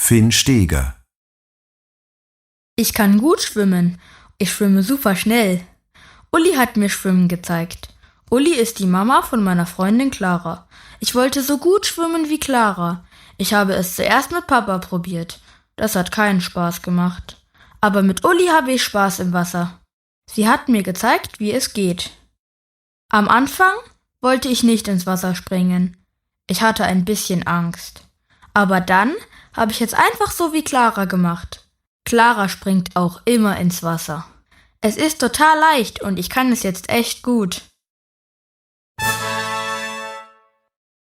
Finn Steger. Ich kann gut schwimmen. Ich schwimme super schnell. Uli hat mir Schwimmen gezeigt. Uli ist die Mama von meiner Freundin Clara. Ich wollte so gut schwimmen wie Clara. Ich habe es zuerst mit Papa probiert. Das hat keinen Spaß gemacht. Aber mit Uli habe ich Spaß im Wasser. Sie hat mir gezeigt, wie es geht. Am Anfang wollte ich nicht ins Wasser springen. Ich hatte ein bisschen Angst. Aber dann habe ich es einfach so wie Clara gemacht. Clara springt auch immer ins Wasser. Es ist total leicht und ich kann es jetzt echt gut.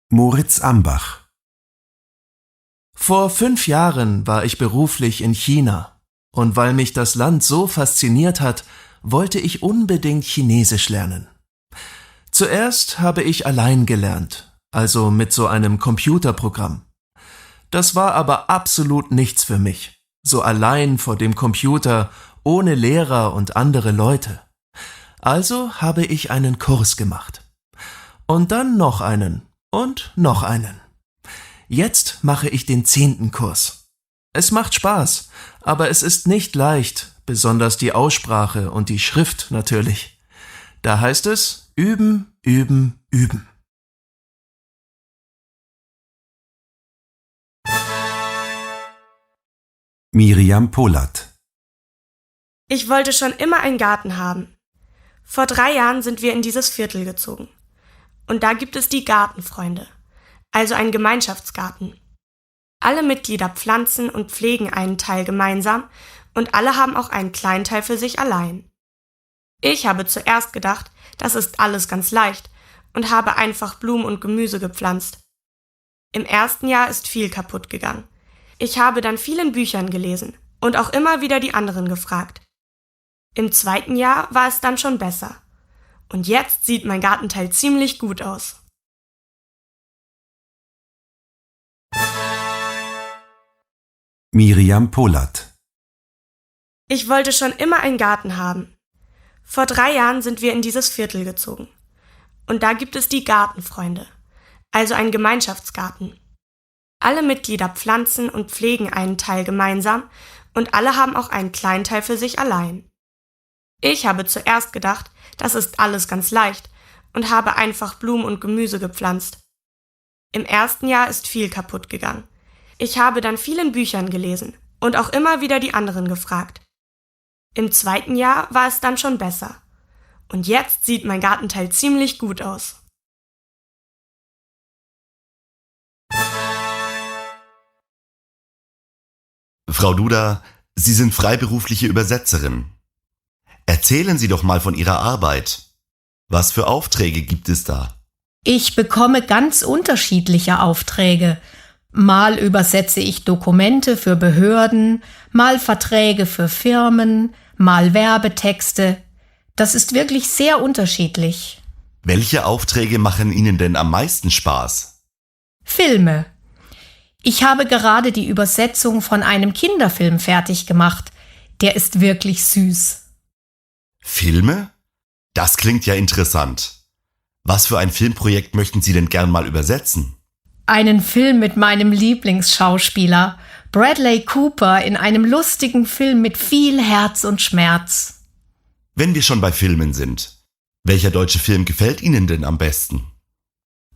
Moritz Ambach. Vor 5 Jahren war ich beruflich in China. Und weil mich das Land so fasziniert hat, wollte ich unbedingt Chinesisch lernen. Zuerst habe ich allein gelernt, also mit so einem Computerprogramm. Das war aber absolut nichts für mich, so allein vor dem Computer, ohne Lehrer und andere Leute. Also habe ich einen Kurs gemacht. Und dann noch einen und noch einen. Jetzt mache ich den 10. Kurs. Es macht Spaß, aber es ist nicht leicht, besonders die Aussprache und die Schrift natürlich. Da heißt es üben, üben, üben. Miriam Polat. Ich wollte schon immer einen Garten haben. Vor 3 Jahren sind wir in dieses Viertel gezogen. Und da gibt es die Gartenfreunde, also einen Gemeinschaftsgarten. Alle Mitglieder pflanzen und pflegen einen Teil gemeinsam und alle haben auch einen kleinen Teil für sich allein. Ich habe zuerst gedacht, das ist alles ganz leicht und habe einfach Blumen und Gemüse gepflanzt. Im ersten Jahr ist viel kaputt gegangen. Ich habe dann viel in Büchern gelesen und auch immer wieder die anderen gefragt. Im 2. Jahr war es dann schon besser. Und jetzt sieht mein Gartenteil ziemlich gut aus. Miriam Polat. Ich wollte schon immer einen Garten haben. Vor 3 Jahren sind wir in dieses Viertel gezogen. Und da gibt es die Gartenfreunde, also einen Gemeinschaftsgarten. Alle Mitglieder pflanzen und pflegen einen Teil gemeinsam und alle haben auch einen kleinen Teil für sich allein. Ich habe zuerst gedacht, das ist alles ganz leicht und habe einfach Blumen und Gemüse gepflanzt. Im ersten Jahr ist viel kaputt gegangen. Ich habe dann viel in Büchern gelesen und auch immer wieder die anderen gefragt. Im 2. Jahr war es dann schon besser. Und jetzt sieht mein Gartenteil ziemlich gut aus. Frau Duda, Sie sind freiberufliche Übersetzerin. Erzählen Sie doch mal von Ihrer Arbeit. Was für Aufträge gibt es da? Ich bekomme ganz unterschiedliche Aufträge. Mal übersetze ich Dokumente für Behörden, mal Verträge für Firmen, mal Werbetexte. Das ist wirklich sehr unterschiedlich. Welche Aufträge machen Ihnen denn am meisten Spaß? Filme. Ich habe gerade die Übersetzung von einem Kinderfilm fertig gemacht. Der ist wirklich süß. Filme? Das klingt ja interessant. Was für ein Filmprojekt möchten Sie denn gern mal übersetzen? Einen Film mit meinem Lieblingsschauspieler, Bradley Cooper, in einem lustigen Film mit viel Herz und Schmerz. Wenn wir schon bei Filmen sind, welcher deutsche Film gefällt Ihnen denn am besten?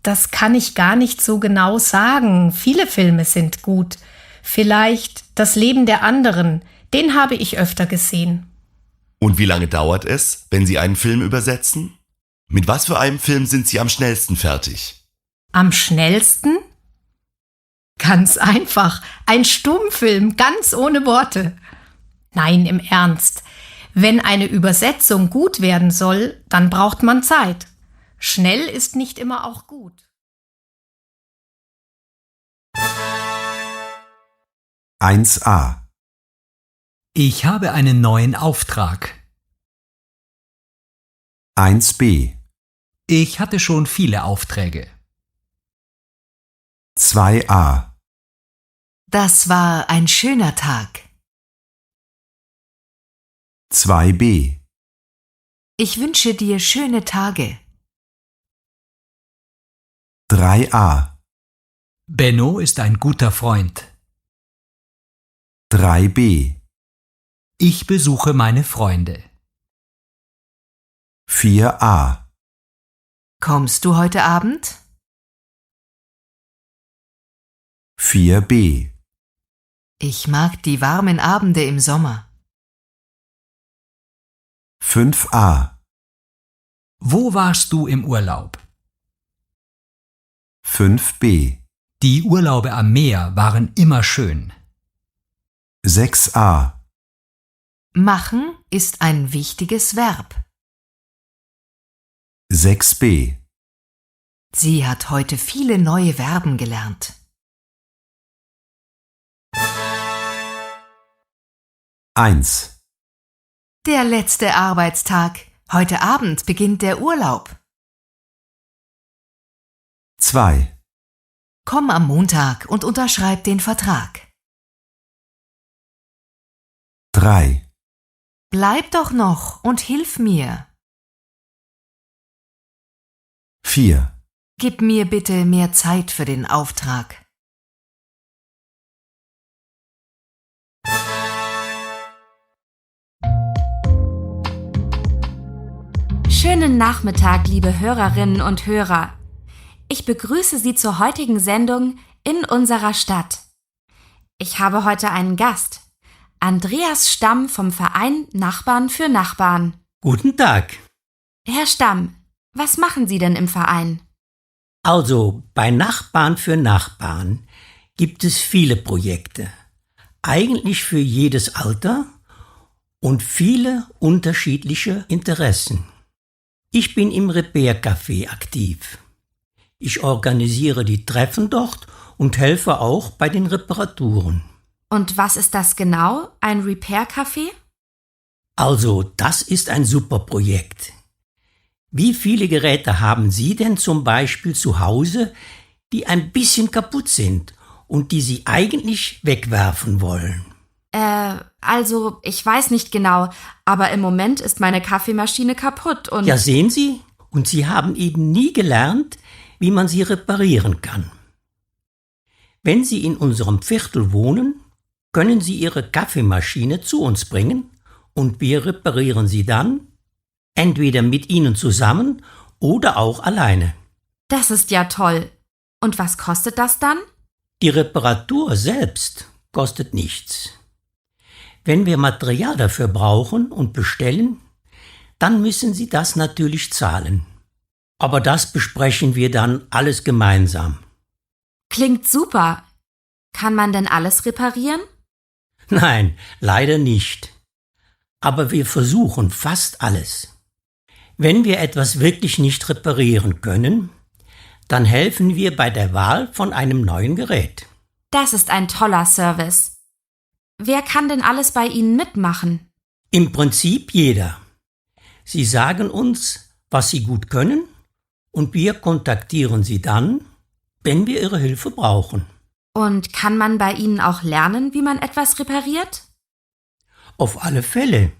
Das kann ich gar nicht so genau sagen. Viele Filme sind gut. Vielleicht Das Leben der anderen, den habe ich öfter gesehen. Und wie lange dauert es, wenn Sie einen Film übersetzen? Mit was für einem Film sind Sie am schnellsten fertig? Am schnellsten? Ganz einfach. Ein Stummfilm, ganz ohne Worte. Nein, im Ernst. Wenn eine Übersetzung gut werden soll, dann braucht man Zeit. Schnell ist nicht immer auch gut. 1a. Ich habe einen neuen Auftrag. 1b. Ich hatte schon viele Aufträge. 2a. Das war ein schöner Tag. 2b. Ich wünsche dir schöne Tage. 3a. Benno ist ein guter Freund. 3b, Ich besuche meine Freunde. 4a, Kommst du heute Abend? 4b, Ich mag die warmen Abende im Sommer. 5a, Wo warst du im Urlaub? 5b, Die Urlaube am Meer waren immer schön. 6a, Machen ist ein wichtiges Verb. 6b, Sie hat heute viele neue Verben gelernt. 1, Der letzte Arbeitstag. Heute Abend beginnt der Urlaub. 2, Komm am Montag und unterschreib den Vertrag. 3, Bleib doch noch und hilf mir. 4, Gib mir bitte mehr Zeit für den Auftrag. Schönen Nachmittag, liebe Hörerinnen und Hörer. Ich begrüße Sie zur heutigen Sendung in unserer Stadt. Ich habe heute einen Gast, Andreas Stamm vom Verein Nachbarn für Nachbarn. Guten Tag. Herr Stamm, was machen Sie denn im Verein? Also, bei Nachbarn für Nachbarn gibt es viele Projekte. Eigentlich für jedes Alter und viele unterschiedliche Interessen. Ich bin im Repair-Café aktiv. Ich organisiere die Treffen dort und helfe auch bei den Reparaturen. Und was ist das genau, ein Repair-Café? Also, das ist ein super Projekt. Wie viele Geräte haben Sie denn zum Beispiel zu Hause, die ein bisschen kaputt sind und die Sie eigentlich wegwerfen wollen? Also, ich weiß nicht genau, aber im Moment ist meine Kaffeemaschine kaputt und... Ja, sehen Sie? Und Sie haben eben nie gelernt, wie man sie reparieren kann. Wenn Sie in unserem Viertel wohnen, können Sie Ihre Kaffeemaschine zu uns bringen und wir reparieren sie dann, entweder mit Ihnen zusammen oder auch alleine. Das ist ja toll. Und was kostet das dann? Die Reparatur selbst kostet nichts. Wenn wir Material dafür brauchen und bestellen, dann müssen Sie das natürlich zahlen. Aber das besprechen wir dann alles gemeinsam. Klingt super. Kann man denn alles reparieren? Nein, leider nicht. Aber wir versuchen fast alles. Wenn wir etwas wirklich nicht reparieren können, dann helfen wir bei der Wahl von einem neuen Gerät. Das ist ein toller Service. Wer kann denn alles bei Ihnen mitmachen? Im Prinzip jeder. Sie sagen uns, was Sie gut können, und wir kontaktieren Sie dann, wenn wir Ihre Hilfe brauchen. Und kann man bei Ihnen auch lernen, wie man etwas repariert? Auf alle Fälle.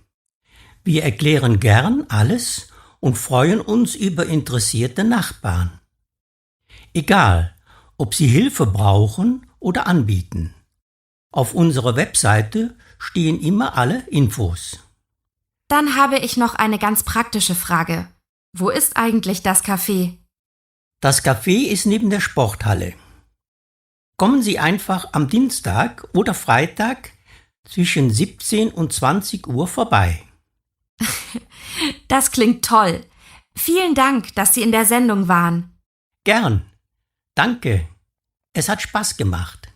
Wir erklären gern alles und freuen uns über interessierte Nachbarn. Egal, ob Sie Hilfe brauchen oder anbieten. Auf unserer Webseite stehen immer alle Infos. Dann habe ich noch eine ganz praktische Frage. Wo ist eigentlich das Café? Das Café ist neben der Sporthalle. Kommen Sie einfach am Dienstag oder Freitag zwischen 17 und 20 Uhr vorbei. Das klingt toll. Vielen Dank, dass Sie in der Sendung waren. Gern. Danke. Es hat Spaß gemacht.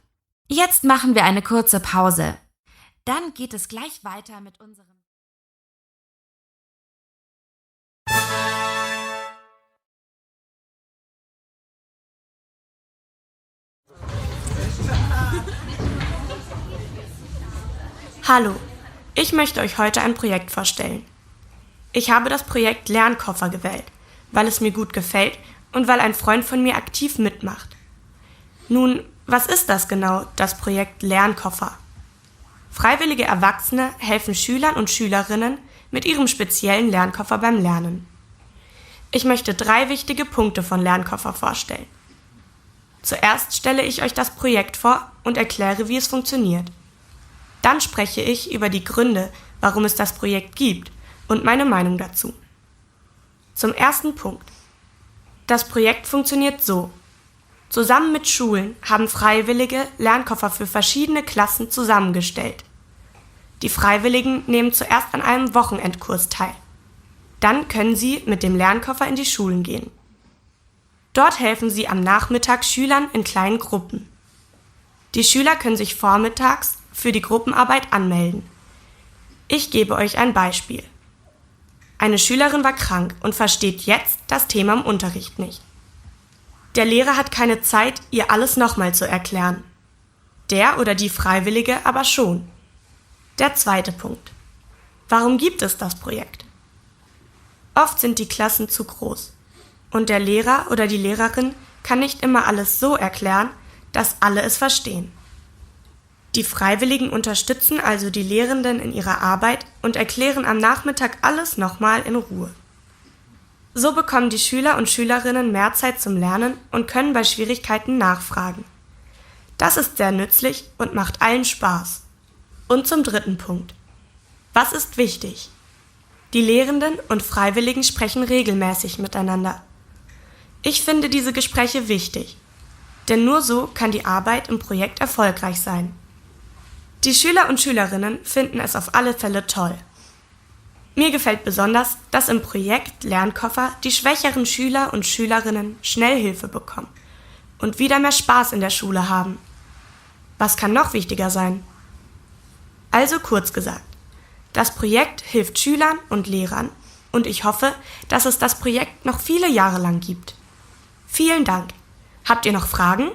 Jetzt machen wir eine kurze Pause. Dann geht es gleich weiter mit unserem... Hallo, ich möchte euch heute ein Projekt vorstellen. Ich habe das Projekt Lernkoffer gewählt, weil es mir gut gefällt und weil ein Freund von mir aktiv mitmacht. Nun, was ist das genau, das Projekt Lernkoffer? Freiwillige Erwachsene helfen Schülern und Schülerinnen mit ihrem speziellen Lernkoffer beim Lernen. Ich möchte 3 wichtige Punkte von Lernkoffer vorstellen. Zuerst stelle ich euch das Projekt vor und erkläre, wie es funktioniert. Dann spreche ich über die Gründe, warum es das Projekt gibt und meine Meinung dazu. Zum ersten Punkt. Das Projekt funktioniert so. Zusammen mit Schulen haben Freiwillige Lernkoffer für verschiedene Klassen zusammengestellt. Die Freiwilligen nehmen zuerst an einem Wochenendkurs teil. Dann können sie mit dem Lernkoffer in die Schulen gehen. Dort helfen sie am Nachmittag Schülern in kleinen Gruppen. Die Schüler können sich vormittags für die Gruppenarbeit anmelden. Ich gebe euch ein Beispiel. Eine Schülerin war krank und versteht jetzt das Thema im Unterricht nicht. Der Lehrer hat keine Zeit, ihr alles nochmal zu erklären. Der oder die Freiwillige aber schon. Der zweite Punkt. Warum gibt es das Projekt? Oft sind die Klassen zu groß und der Lehrer oder die Lehrerin kann nicht immer alles so erklären, dass alle es verstehen. Die Freiwilligen unterstützen also die Lehrenden in ihrer Arbeit und erklären am Nachmittag alles nochmal in Ruhe. So bekommen die Schüler und Schülerinnen mehr Zeit zum Lernen und können bei Schwierigkeiten nachfragen. Das ist sehr nützlich und macht allen Spaß. Und zum dritten Punkt. Was ist wichtig? Die Lehrenden und Freiwilligen sprechen regelmäßig miteinander. Ich finde diese Gespräche wichtig, denn nur so kann die Arbeit im Projekt erfolgreich sein. Die Schüler und Schülerinnen finden es auf alle Fälle toll. Mir gefällt besonders, dass im Projekt Lernkoffer die schwächeren Schüler und Schülerinnen schnell Hilfe bekommen und wieder mehr Spaß in der Schule haben. Was kann noch wichtiger sein? Also kurz gesagt, das Projekt hilft Schülern und Lehrern und ich hoffe, dass es das Projekt noch viele Jahre lang gibt. Vielen Dank. Habt ihr noch Fragen?